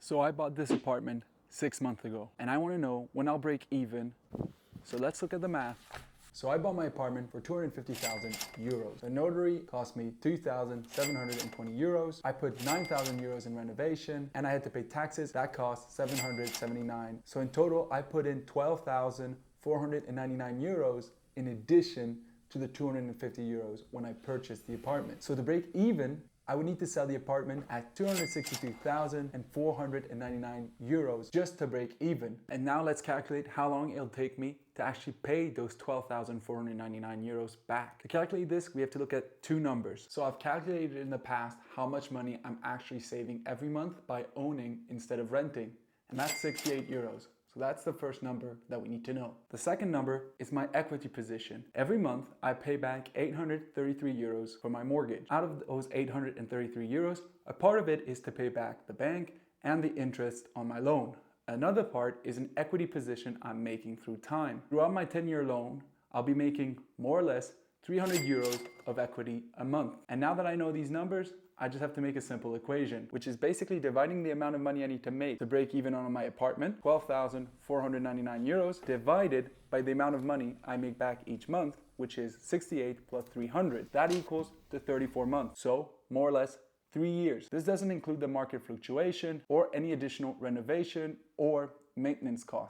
So I bought this apartment 6 months ago and I want to know when I'll break even. So let's look at the math. So I bought my apartment for 250,000 euros. The notary cost me 2,720 euros. I put 9,000 euros in renovation and I had to pay taxes. That cost 779. So in total, I put in 12,499 euros in addition to the 250 euros when I purchased the apartment. So to break even, I would need to sell the apartment at 262,499 euros just to break even. And now let's calculate how long it'll take me to actually pay those 12,499 euros back. To calculate this, we have to look at two numbers. So I've calculated in the past how much money I'm actually saving every month by owning instead of renting. And that's 68 euros. So that's the first number that we need to know. The second number is my equity position. Every month, I pay back 833 euros for my mortgage. Out of those 833 euros, a part of it is to pay back the bank and the interest on my loan. Another part is an equity position I'm making through time. Throughout my 10-year loan, I'll be making more or less 300 euros of equity a month. And now that I know these numbers, I just have to make a simple equation, which is basically dividing the amount of money I need to make to break even on my apartment, 12,499 euros, divided by the amount of money I make back each month, which is 68 plus 300. That equals to 34 months. So more or less 3 years. This doesn't include the market fluctuation or any additional renovation or maintenance costs.